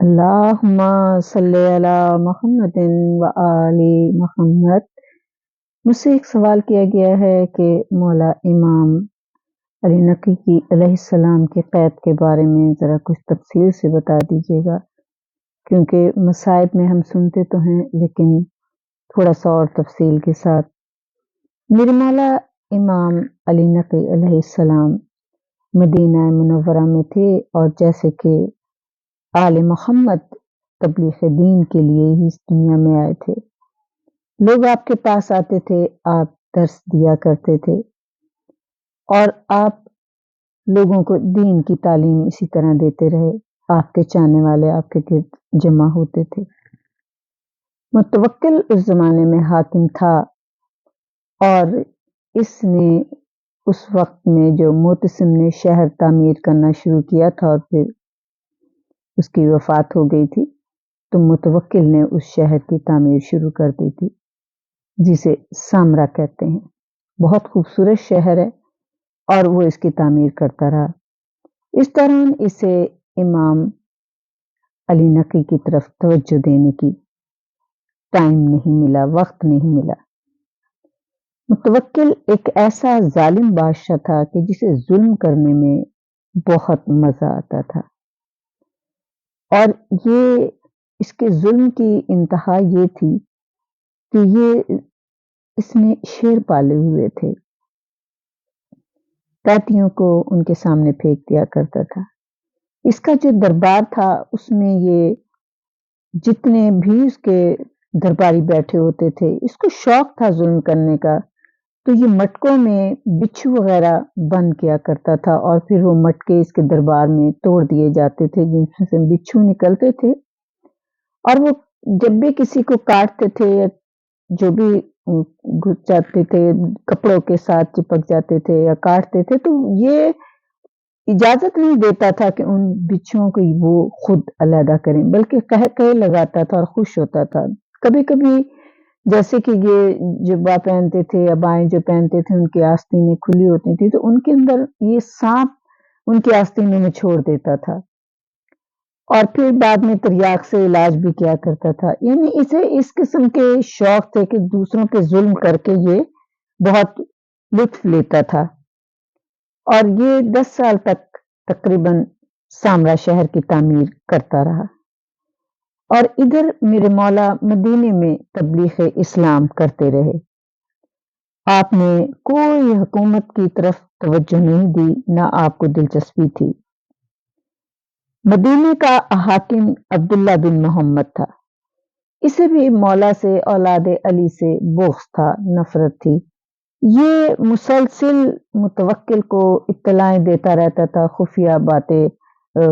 اللہم صلی علی محمد و آل محمد۔ مجھ سے ایک سوال کیا گیا ہے کہ مولا امام علی نقی کی علیہ السلام کی قید کے بارے میں ذرا کچھ تفصیل سے بتا دیجیے گا، کیونکہ مصائب میں ہم سنتے تو ہیں لیکن تھوڑا سا اور تفصیل کے ساتھ۔ میرے مولا امام علی نقی علیہ السلام مدینہ منورہ میں تھے، اور جیسے کہ آل محمد تبلیغ دین کے لیے ہی اس دنیا میں آئے تھے، لوگ آپ کے پاس آتے تھے، آپ درس دیا کرتے تھے اور آپ لوگوں کو دین کی تعلیم اسی طرح دیتے رہے۔ آپ کے چاہنے والے آپ کے گرد جمع ہوتے تھے۔ متوکل اس زمانے میں حاکم تھا، اور اس نے اس وقت میں جو معتصم نے شہر تعمیر کرنا شروع کیا تھا اور پھر اس کی وفات ہو گئی تھی، تو متوکل نے اس شہر کی تعمیر شروع کر دی تھی، جسے سامرا کہتے ہیں۔ بہت خوبصورت شہر ہے اور وہ اس کی تعمیر کرتا رہا۔ اس دوران اسے امام علی نقی کی طرف توجہ دینے کی ٹائم نہیں ملا، وقت نہیں ملا۔ متوکل ایک ایسا ظالم بادشاہ تھا کہ جسے ظلم کرنے میں بہت مزہ آتا تھا، اور اس کے ظلم کی انتہا یہ تھی کہ اس نے شیر پالے ہوئے تھے، قیدیوں کو ان کے سامنے پھینک دیا کرتا تھا۔ اس کا جو دربار تھا اس میں یہ جتنے بھی اس کے درباری بیٹھے ہوتے تھے، اس کو شوق تھا ظلم کرنے کا، تو یہ مٹکوں میں بچھو وغیرہ بند کیا کرتا تھا، اور پھر وہ مٹکے اس کے دربار میں توڑ دیے جاتے تھے جن سے بچھو نکلتے تھے، اور وہ جب بھی کسی کو کاٹتے تھے یا جو بھی گھس جاتے تھے، کپڑوں کے ساتھ چپک جاتے تھے یا کاٹتے تھے، تو یہ اجازت نہیں دیتا تھا کہ ان بچھوؤں کو وہ خود علیحدہ کریں، بلکہ کہے لگاتا تھا اور خوش ہوتا تھا۔ کبھی کبھی جیسے کہ یہ جبہ پہنتے تھے یا بائیں جو پہنتے تھے، ان کی آستینیں کھلی ہوتی تھی، تو ان کے اندر یہ سانپ ان کی آستینوں میں چھوڑ دیتا تھا، اور پھر بعد میں تریاق سے علاج بھی کیا کرتا تھا۔ یعنی اسے اس قسم کے شوق تھے کہ دوسروں کے ظلم کر کے یہ بہت لطف لیتا تھا، اور یہ 10 سال تک تقریباً سامرا شہر کی تعمیر کرتا رہا، اور ادھر میرے مولا مدینے میں تبلیغ اسلام کرتے رہے۔ آپ نے کوئی حکومت کی طرف توجہ نہیں دی، نہ آپ کو دلچسپی تھی۔ مدینے کا حاکم عبداللہ بن محمد تھا، اسے بھی مولا سے، اولاد علی سے بغض تھا، نفرت تھی۔ یہ مسلسل متوکل کو اطلاعیں دیتا رہتا تھا، خفیہ باتیں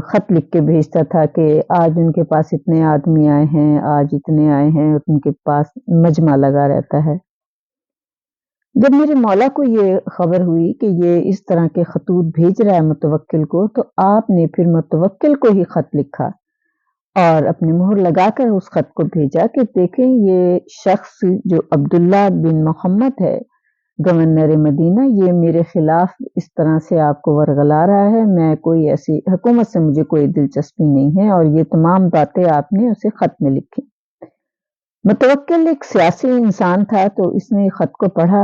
خط لکھ کے بھیجتا تھا کہ آج ان کے پاس اتنے آدمی آئے ہیں، آج اتنے آئے ہیں، ان کے پاس مجمع لگا رہتا ہے۔ جب میرے مولا کو یہ خبر ہوئی کہ یہ اس طرح کے خطوط بھیج رہا ہے متوکل کو، تو آپ نے پھر متوکل کو ہی خط لکھا اور اپنی مہر لگا کر اس خط کو بھیجا کہ دیکھیں یہ شخص جو عبداللہ بن محمد ہے، گورنر مدینہ، یہ میرے خلاف اس طرح سے آپ کو ورغلا رہا ہے، میں کوئی ایسی حکومت سے مجھے کوئی دلچسپی نہیں ہے، اور یہ تمام باتیں آپ نے اسے خط میں لکھی۔ متوکل ایک سیاسی انسان تھا، تو اس نے خط کو پڑھا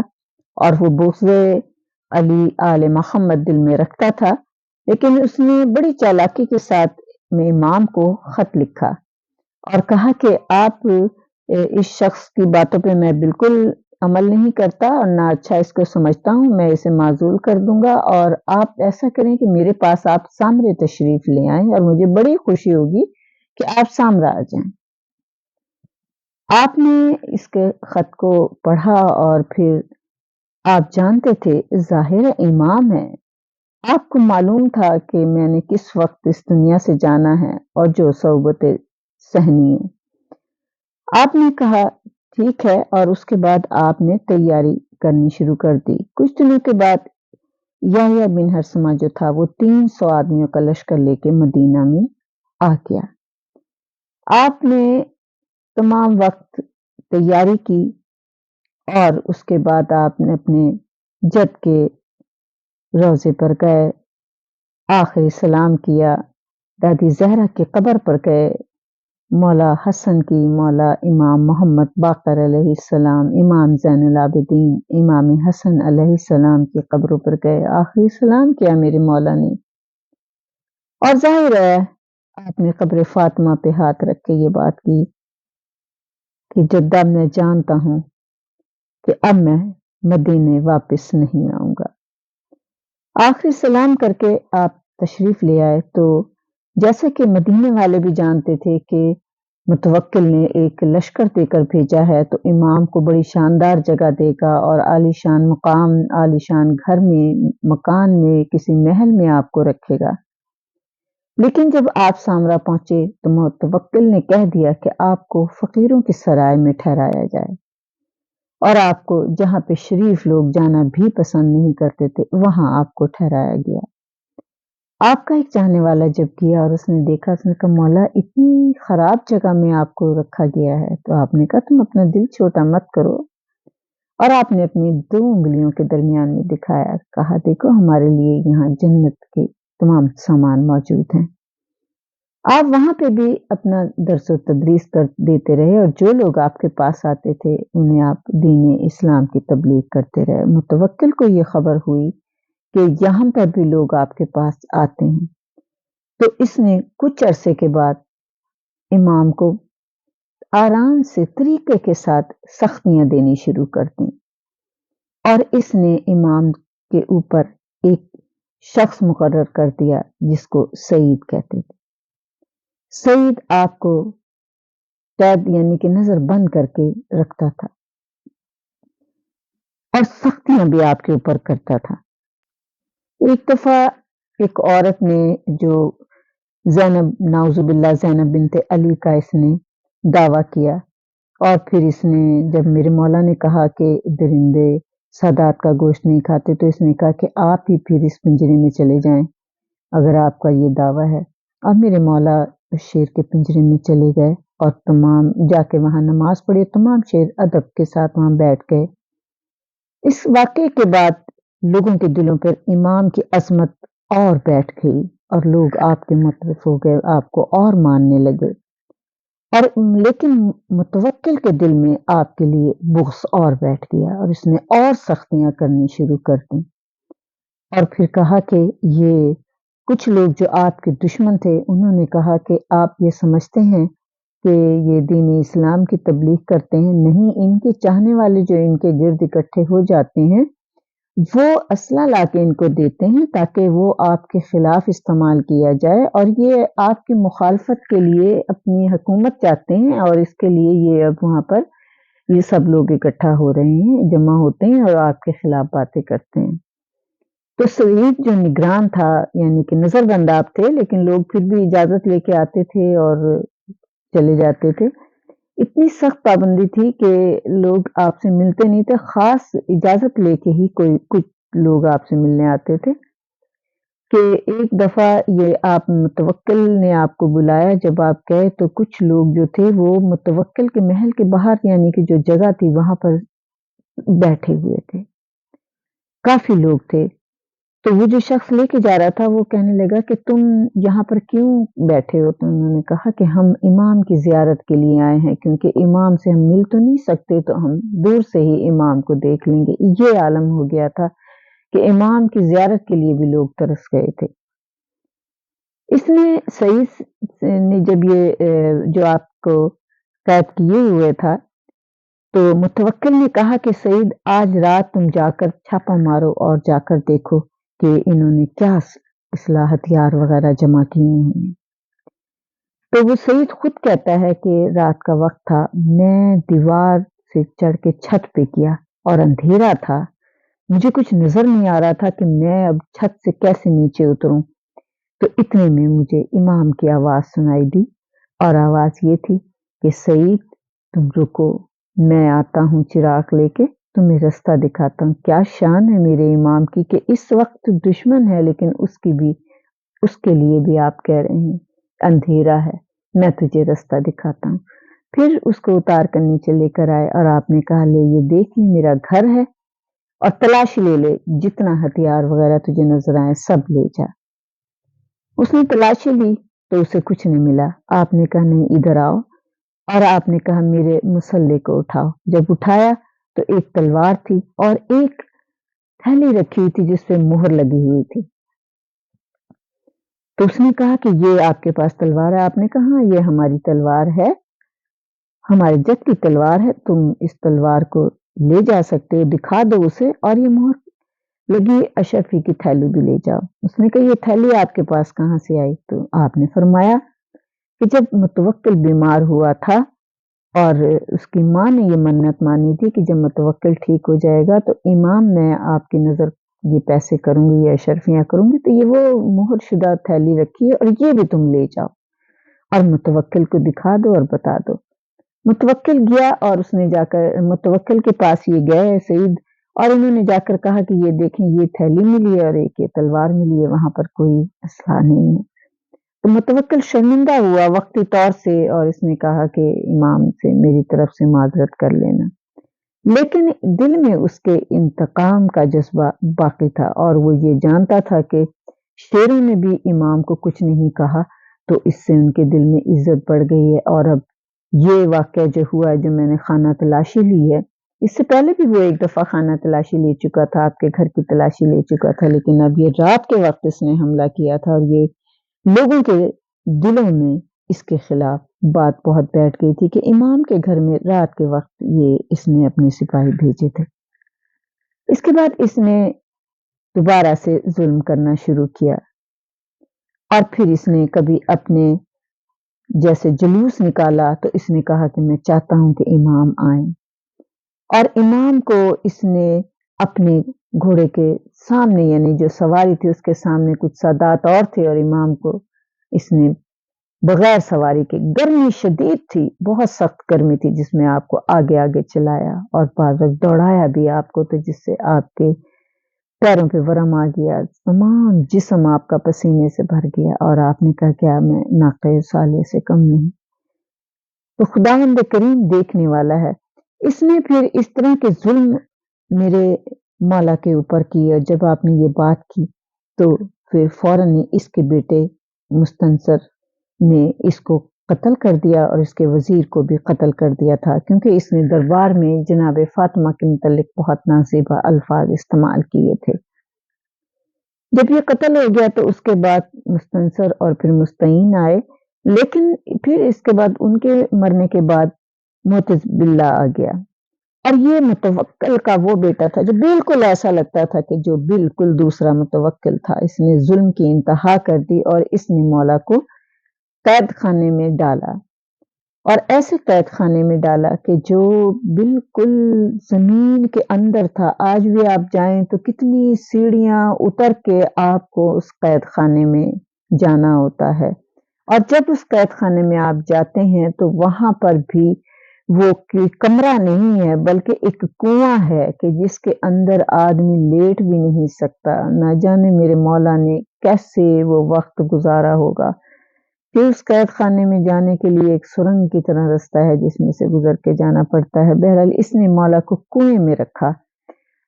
اور وہ بغض علی آل محمد دل میں رکھتا تھا، لیکن اس نے بڑی چالاکی کے ساتھ امام کو خط لکھا اور کہا کہ آپ اس شخص کی باتوں پہ میں بالکل عمل نہیں کرتا اور نہ اچھا اس کو سمجھتا ہوں، میں اسے معزول کر دوں گا، اور آپ ایسا کریں کہ میرے پاس آپ سامرے تشریف لے آئیں، اور مجھے بڑی خوشی ہوگی کہ آپ سامرا آ جائیں۔ آپ نے اس کے خط کو پڑھا اور پھر آپ جانتے تھے ظاہر امام ہے، آپ کو معلوم تھا کہ میں نے کس وقت اس دنیا سے جانا ہے اور جو صحبتیں سہنی ہیں۔ آپ نے کہا ٹھیک ہے، اور اس کے بعد آپ نے تیاری کرنی شروع کر دی۔ کچھ دنوں کے بعد یحییٰ بن ہرثمہ جو تھا وہ 300 آدمیوں کا لشکر لے کے مدینہ میں آ گیا۔ آپ نے تمام وقت تیاری کی، اور اس کے بعد آپ نے اپنے جد کے روضے پر گئے، آخری سلام کیا، دادی زہرا کی قبر پر گئے، मौला हसन की, मौला इमाम मोहम्मद बाक़र अलैहिस्सलाम, इमाम ज़ैनुल आबिदीन, इमाम हसन अलैहिस्सलाम की कब्रों पर गए, आखिरी सलाम किया मेरे मौला ने। और ज़ाहिर है आपने कब्र फ़ातिमा पे हाथ रख के ये बात की कि जद्दा मैं जानता हूँ कि अब मैं मदीने वापस नहीं आऊँगा। आखिरी सलाम करके आप तशरीफ़ ले आए, तो जैसे कि मदीने वाले भी जानते थे कि मुतवक्किल ने एक लश्कर देकर भेजा है, तो इमाम को बड़ी शानदार जगह देगा और आलीशान मुकाम, आलीशान घर में, मकान में, किसी महल में आपको रखेगा। लेकिन जब आप सामरा पहुँचे, तो मुतवक्किल ने कह दिया कि आपको फ़कीरों की सराय में ठहराया जाए और आपको जहाँ पे शरीफ लोग जाना भी पसंद नहीं करते थे, वहाँ आपको ठहराया गया। आपका एक चाहने वाला जब गया और उसने देखा, उसने कहा, मौला इतनी खराब जगह में आपको रखा गया है। तो आपने कहा, तुम अपना दिल छोटा मत करो, और आपने अपनी 2 उँगलियों के दरमियान में दिखाया, कहा, देखो हमारे लिए यहाँ जन्नत के तमाम सामान मौजूद हैं। आप वहाँ पे भी अपना दर्स व तदरीस कर देते रहे और जो लोग आपके पास आते थे, उन्हें आप दीन इस्लाम की तबलीग करते रहे। मुतवक्किल को ये खबर हुई कि यहाँ पर भी लोग आपके पास आते हैं, तो इसने कुछ अरसे के बाद इमाम को आराम से तरीके के साथ सख्तियाँ देनी शुरू कर दी और इसने इमाम के ऊपर एक शख्स मुकर्रर कर दिया जिसको सईद कहते थे। सईद आपको कैद यानी कि नज़र बंद करके रखता था और सख्तियाँ भी आपके ऊपर करता था। एक दफ़ा एक औरत ने, जो ज़ैनब, नाउज़ुबिल्लाह ज़ैनब बिन्ते अली का इसने दावा किया, और फिर इसने, जब मेरे मौला ने कहा कि दरिंदे सादात का गोश्त नहीं खाते, तो इसने कहा कि आप ही फिर इस पिंजरे में चले जाएँ, अगर आपका ये दावा है। अब मेरे मौला शेर के पिंजरे में चले गए और तमाम जाके वहाँ नमाज़ पढ़ी, तमाम शेर अदब के साथ वहाँ बैठ गए। इस वाक़ये के बाद लोगों के दिलों पर इमाम की अज़मत और बैठ गई और लोग आपके मुतरिफ़ हो गए, आपको और मानने लगे। और लेकिन मुतवक्किल के दिल में आपके लिए बुग़्ज़ और बैठ गया और इसने और सख्तियाँ करनी शुरू कर दी और फिर कहा कि ये कुछ लोग जो आपके दुश्मन थे, उन्होंने कहा कि आप ये समझते हैं कि ये दीन इस्लाम की तबलीग करते हैं, नहीं, इनके चाहने वाले जो इनके गिर्द इकट्ठे हो जाते हैं, वो असला लाके इनको देते हैं ताकि वो आपके खिलाफ इस्तेमाल किया जाए, और ये आपकी मुखालफत के लिए अपनी हुकूमत चाहते हैं, और इसके लिए ये अब वहाँ पर ये सब लोग इकट्ठा हो रहे हैं, जमा होते हैं और आपके खिलाफ बातें करते हैं। तो सईद जो निगरान था, यानी कि नज़रबंद आप थे, लेकिन लोग फिर भी इजाज़त लेके आते थे और चले जाते थे। इतनी सख्त पाबंदी थी कि लोग आपसे मिलते नहीं थे, ख़ास इजाज़त लेके ही कोई कुछ लोग आपसे मिलने आते थे। कि एक दफ़ा ये आप मुतवक्किल ने आपको बुलाया, जब आप गए तो कुछ लोग जो थे वो मुतवक्किल के महल के बाहर, यानी कि जो जगह थी वहाँ पर बैठे हुए थे। काफ़ी लोग थे। तो वो जो शख्स लेके जा रहा था, वो कहने लगा कि तुम यहाँ पर क्यों बैठे हो? तो उन्होंने कहा कि हम इमाम की ज़ियारत के लिए आए हैं, क्योंकि इमाम से हम मिल तो नहीं सकते, तो हम दूर से ही इमाम को देख लेंगे। ये आलम हो गया था कि इमाम की ज़ियारत के लिए भी लोग तरस गए थे। इसने सईद ने जब ये जो आपको कैद किए हुए था, तो मुतवक्किल ने कहा कि सईद, आज रात तुम जाकर छापा मारो और जाकर देखो कि इन्होंने क्या असलहा हथियार वगैरह जमा किए हैं। तो वो सईद खुद कहता है कि रात का वक़्त था, मैं दीवार से चढ़ के छत पे गया और अंधेरा था। मुझे कुछ नज़र नहीं आ रहा था कि मैं अब छत से कैसे नीचे उतरूँ। तो इतने में मुझे इमाम की आवाज़ सुनाई दी, और आवाज़ ये थी कि सईद, तुम रुको, मैं आता हूँ चिराग लेके, तुम्हें रास्ता दिखाता हूँ। क्या शान है मेरे इमाम की कि इस वक़्त दुश्मन है, लेकिन उसके लिए भी आप कह रहे हैं अंधेरा है, मैं तुझे रास्ता दिखाता हूँ। फिर उसको उतार कर नीचे लेकर आए और आपने कहा, ले ये देख, ये मेरा घर है और तलाशी ले, जितना हथियार वगैरह तुझे नज़र आए सब ले जा। उसने तलाशी ली तो उसे कुछ नहीं मिला। आपने कहा नहीं इधर आओ, और आपने कहा मेरे मुसल्ले को उठाओ। जब उठाया तो एक तलवार थी और एक थैली रखी हुई थी जिस पे मोहर लगी हुई थी। तो उसने कहा कि ये आपके पास तलवार है? आपने कहा हाँ, ये हमारी तलवार है, हमारे जद की तलवार है, तुम इस तलवार को ले जा सकते हो, दिखा दो उसे, और ये मोहर लगी अशरफी की थैली भी ले जाओ। उसने कहा ये थैली आपके पास कहाँ से आई? तो आपने फरमाया कि जब मुतवक्किल बीमार हुआ था और उसकी माँ ने ये मन्नत मानी थी कि जब मुतवक्किल ठीक हो जाएगा तो इमाम मैं आपकी नज़र ये पैसे करूँगी या अशरफियाँ करूँगी, तो ये वो मोहर शुदा थैली रखी है और ये भी तुम ले जाओ और मुतवक्किल को दिखा दो और बता दो। मुतवक्किल गया और उसने जाकर मुतवक्किल के पास ये गए सईद, और उन्होंने जाकर कहा कि ये देखें ये थैली मिली है और एक ये तलवार मिली है, वहाँ पर कोई असला नहीं है। तो मुतवक्किल शर्मिंदा हुआ वक़्ती तौर से और इसने कहा कि इमाम से मेरी तरफ से माज़रत कर लेना। लेकिन दिल में उसके इंतकाम का जज़्बा बाक़ी था और वो ये जानता था कि शेरों ने भी इमाम को कुछ नहीं कहा, तो इससे उनके दिल में इज़्ज़त बढ़ गई है। और अब ये वाक़या जो हुआ है, जो मैंने खाना तलाशी ली है, इससे पहले भी वो एक दफ़ा खाना तलाशी ले चुका था, आपके घर की तलाशी ले चुका था, लेकिन अब ये रात के वक़्त इसने हमला किया था और ये लोगों के दिलों में इसके खिलाफ बात बहुत बैठ गई थी कि इमाम के घर में रात के वक़्त ये इसने अपने सिपाही भेजे थे। इसके बाद इसने दोबारा से ज़ुल्म करना शुरू किया और फिर इसने कभी अपने जैसे जुलूस निकाला तो इसने कहा कि मैं चाहता हूँ कि इमाम आएँ, और इमाम को इसने अपने घोड़े के सामने, यानी जो सवारी थी उसके सामने कुछ सादात और थे, और इमाम को इसने बगैर सवारी के, गर्मी शदीद थी, बहुत सख्त गर्मी थी जिसमें आपको आगे-आगे चलाया और बार वक़्त दौड़ाया भी आपको, तो जिससे आपके पैरों पे वरम आ गया, तमाम जिस्म आपका पसीने से भर गया और आपने कहा क्या मैं नाक़े साले से कम नहीं। तो खुदावंद करीम देखने वाला है। इसने फिर इस तरह के ज़ुल्म मेरे मौला के ऊपर किए, और जब आपने ये बात की तो फिर फ़ौरन ही इसके बेटे मुस्तनसर ने इसको कत्ल कर दिया और इसके वज़ीर को भी कत्ल कर दिया था, क्योंकि इसने दरबार में जनाब फ़ातिमा के मुतल्लिक़ बहुत नाज़ेबा अल्फ़ाज़ इस्तेमाल किए थे। जब ये कत्ल हो गया तो उसके बाद मुस्तनसर और फिर मुस्तईन आए, लेकिन फिर इसके बाद उनके मरने के बाद मुअतज़ बिल्लाह आ गया, और ये मुतवक्किल का वो बेटा था जो बिल्कुल ऐसा लगता था कि जो बिल्कुल दूसरा मुतवक्किल था। इसने ज़ुल्म की इंतहा कर दी और इसने मौला को कैद खाने में डाला, और ऐसे कैद खाने में डाला कि जो बिल्कुल ज़मीन के अंदर था। आज भी आप जाएँ तो कितनी सीढ़ियाँ उतर के आपको उस कैद खाने में जाना होता है, और जब उस कैद खाने में आप जाते हैं तो वहाँ पर भी वो कि कमरा नहीं है बल्कि एक कुआँ है कि जिसके अंदर आदमी लेट भी नहीं सकता। ना जाने मेरे मौला ने कैसे वो वक़्त गुज़ारा होगा। फिर उस कैद खाने में जाने के लिए एक सुरंग की तरह रास्ता है जिसमें से गुज़र के जाना पड़ता है। बहरहाल इसने मौला को कुएँ में रखा।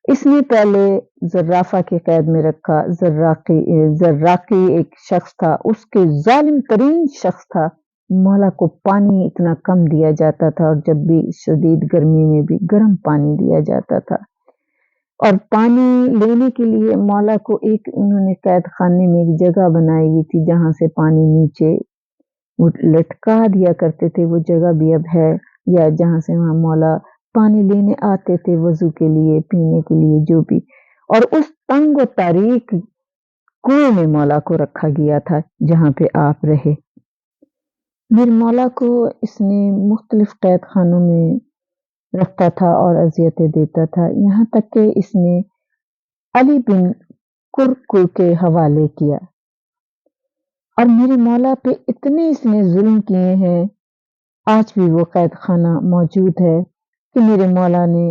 इसने पहले ज़र्राफ़ा की कैद में रखा। ज़र्राक़ी एक शख़्स था, उसके ज़ालिम तरीन शख़्स था। मौला को पानी इतना कम दिया जाता था और जब भी शदीद गर्मी में भी गर्म पानी दिया जाता था, और पानी लेने के लिए मौला को एक उन्होंने कैद खाने में एक जगह बनाई हुई थी जहाँ से पानी नीचे वो लटका दिया करते थे। वो जगह भी अब है, या जहाँ से वहाँ मौला पानी लेने आते थे वज़ू के लिए, पीने के लिए, जो भी। और उस तंग व तारीक कुएँ में मौला को रखा गया था जहाँ पे आप रहे। मेरे मौला को इसने मुख्तलिफ कैद खानों में रखता था और अज़ियतें देता था, यहाँ तक कि इसने अली बिन कुरकुर के हवाले किया, और मेरे मौला पे इतने इसने ज़ुल्म किए हैं, आज भी वो कैद खाना मौजूद है कि मेरे मौला ने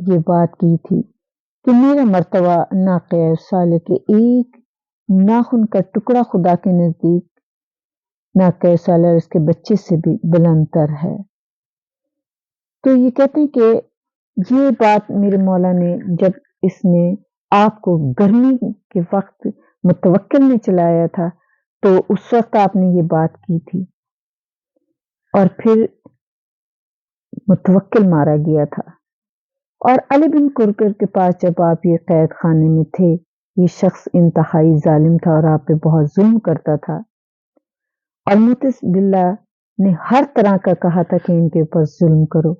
ये बात की थी कि मेरा मर्तबा नाक़े साले के एक नाख़ुन का टुकड़ा खुदा के नज़दीक नाक़े साले और इसके बच्चे से भी बुलंदतर है। तो ये कहते हैं कि ये बात मेरे मौला ने जब इसने आपको गर्मी के वक़्त मुतवक्किल ने चलाया था, तो उस वक्त आपने ये बात की थी और फिर मुतवक्किल मारा गया था। और अली बिन कुरकर के पास जब आप ये कैद खाने में थे, ये शख्स इंतहाई जालिम था और आप पे बहुत जुल्म करता था। और मुतिस बिल्ला ने हर तरह का कहा था कि इनके ऊपर जुल्म करो,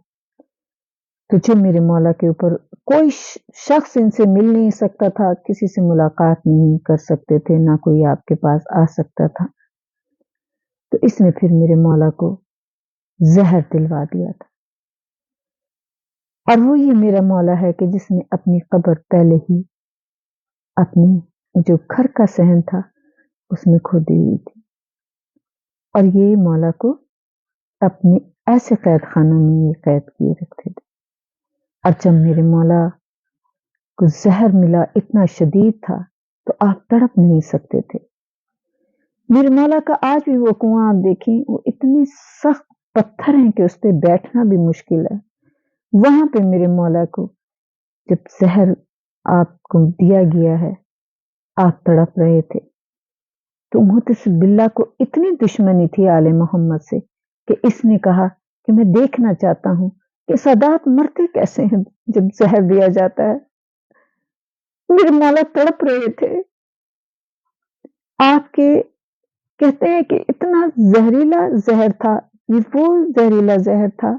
तुझे मेरे मौला के ऊपर कोई शख्स इनसे मिल नहीं सकता था, किसी से मुलाकात नहीं कर सकते थे, ना कोई आपके पास आ सकता था। तो इसने फिर मेरे मौला को जहर दिलवा दिया था। और वो ये मेरा मौला है कि जिसने अपनी कब्र पहले ही अपनी जो घर का सहन था उसमें खो दी हुई थी। और ये मौला को अपने ऐसे कैद खानों में ये कैद किए रखते थे। और जब मेरे मौला को जहर मिला इतना शदीद था तो आप तड़प नहीं सकते थे। मेरे मौला का आज भी वो कुआं आप देखें, वो इतने सख्त पत्थर हैं कि उस पर बैठना भी मुश्किल है। वहां पे मेरे मौला को जब जहर आपको दिया गया है, आप तड़प रहे थे। तो मुहतसिब बिल्ला को इतनी दुश्मनी थी आले मोहम्मद से कि इसने कहा कि मैं देखना चाहता हूं कि सादात मरते कैसे हैं जब जहर दिया जाता है। मेरे मौला तड़प रहे थे। आपके कहते हैं कि इतना जहरीला जहर था, ये वो जहरीला जहर था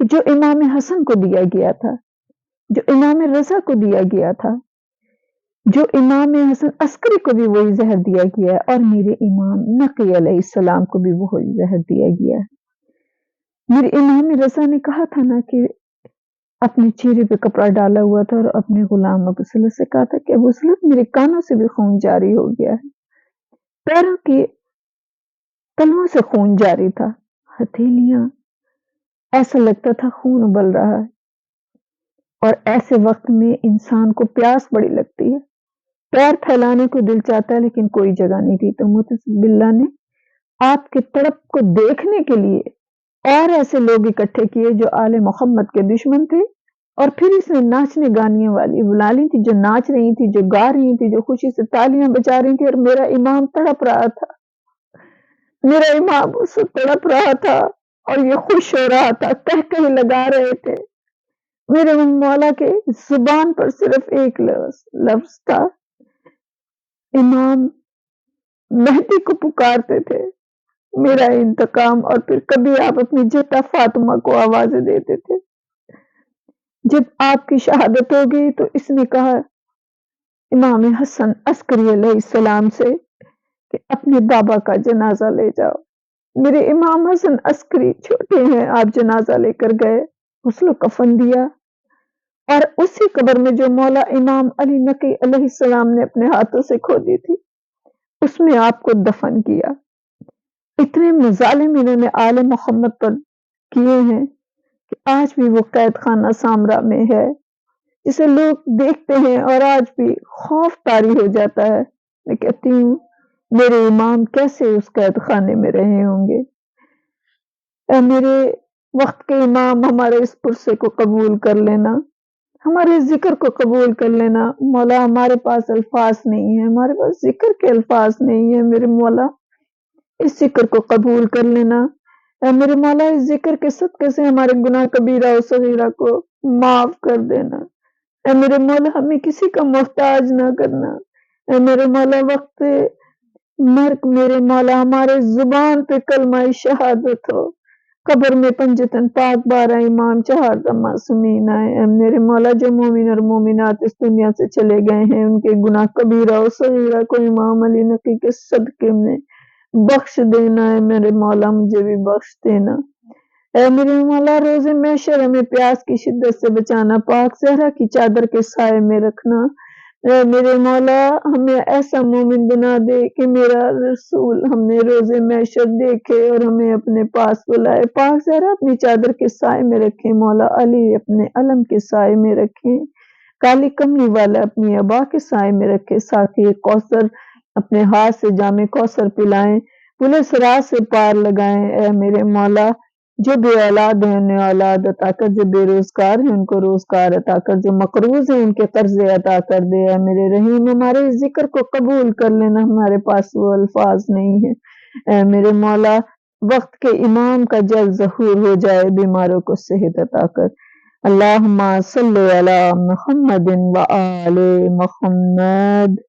कि जो इमाम हसन को दिया गया था, जो इमाम रजा को दिया गया था, जो इमाम हसन अस्करी को भी वही जहर दिया गया है और मेरे इमाम नकी अलैहिस्सलाम को भी वही जहर दिया गया है। मेरे इमाम रजा ने कहा था ना कि अपने चेहरे पे कपड़ा डाला हुआ था और अपने गुलाम अबू सलत से कहा था कि अबू सलत मेरे कानों से भी खून जारी हो गया है, पैरों के तलवों से खून जारी था, हथेलियां ऐसा लगता था खून उबल रहा है। और ऐसे वक्त में इंसान को प्यास बड़ी लगती है, पैर फैलाने को दिल चाहता है लेकिन कोई जगह नहीं थी। तो मुहतसिब बिल्ला ने आपके तड़प को देखने के लिए और ऐसे लोग इकट्ठे किए जो आले मोहम्मद के दुश्मन थे। और फिर इसने नाचने गाने वाली बुला ली थी, जो नाच रही थी, जो गा रही थी, जो खुशी से तालियां बजा रही थी। और मेरा इमाम तड़प रहा था, मेरा इमाम उससे तड़प रहा था और ये खुश हो रहा था, कह कह लगा रहे थे। मेरे मौला के जुबान पर सिर्फ एक लफ्ज था, इमाम मेहदी को पुकारते थे, मेरा इंतकाम। और फिर कभी आप अपनी जटा फातिमा को आवाजें देते थे। जब आपकी शहादत हो गई तो इसने कहा इमाम हसन अस्करी अलैहिस्सलाम से कि अपने बाबा का जनाजा ले जाओ। मेरे इमाम हसन अस्करी छोटे हैं, आप जनाजा लेकर गए, गुस्ल कफन दिया और उसी कब्र में जो मौला इमाम अली नकी अलैहिस्सलाम ने अपने हाथों से खोदी थी, उसमें आपको दफन किया। इतने मजालिम इन्होंने आले मोहम्मद पर किए हैं कि आज भी वो कैद खाना सामरा में है, जिसे लोग देखते हैं और आज भी खौफ तारी हो जाता है। मैं कहती हूँ मेरे इमाम कैसे उस कैद खाने में रहे होंगे। मेरे वक्त के इमाम हमारे इस पुरसे को कबूल कर लेना, हमारे जिक्र को कबूल कर लेना। मौला हमारे पास अल्फाज नहीं है, हमारे पास जिक्र के अल्फाज नहीं है, मेरे मौला इस जिक्र को कबूल कर लेना। मेरे मौला इस जिक्र के सदक़े से हमारे गुनाह कबीरा और सगीरा को माफ कर देना। मेरे मौला हमें किसी का मोहताज ना करना। मेरे मौला वक्त मर्ग मेरे मौला हमारे जुबान पे कलमा शहादत हो, कब्र में पंजतन पाक 12 इमाम 4 मासूमीन आए। मेरे मौला जो मोमिन और मोमिनात इस दुनिया से चले गए हैं, उनके गुनाह कबीरा और सगीरा को इमाम अली नकी के सदके में बख्श देना है। मेरे मौला मुझे भी बख्श देना। मेरे मौला रोज़े महशर हमें प्यास की शिद्दत से बचाना, पाक ज़हरा की चादर के साए में रखना। मेरे मौला हमें ऐसा मोमिन बना दे कि मेरा रसूल हमें रोज़े महशर देखे और हमें अपने पास बुलाए। पाक ज़हरा अपनी चादर के साए में रखे, मौला अली अपने अलम के साए में रखे, काली कमली वाला अपनी अबा के साए में रखे, साक़ी कौसर अपने हाथ से जामे कौसर पिलाएं, पुलिस राह से पार लगाएं। मेरे मौला جو بے اولاد ہیں انہیں اولاد عطا کر، جو بے روزگار ہیں ان کو روزگار عطا کر، جو مقروض ہیں ان کے قرضے عطا کر دے۔ اے میرے رحیم ہمارے اس ذکر کو قبول کر لینا، ہمارے پاس وہ الفاظ نہیں ہیں۔ اے میرے مولا وقت کے امام کا جلد ظہور ہو جائے، بیماروں کو صحت عطا کر۔ اللہم صلی علی محمد و آل محمد۔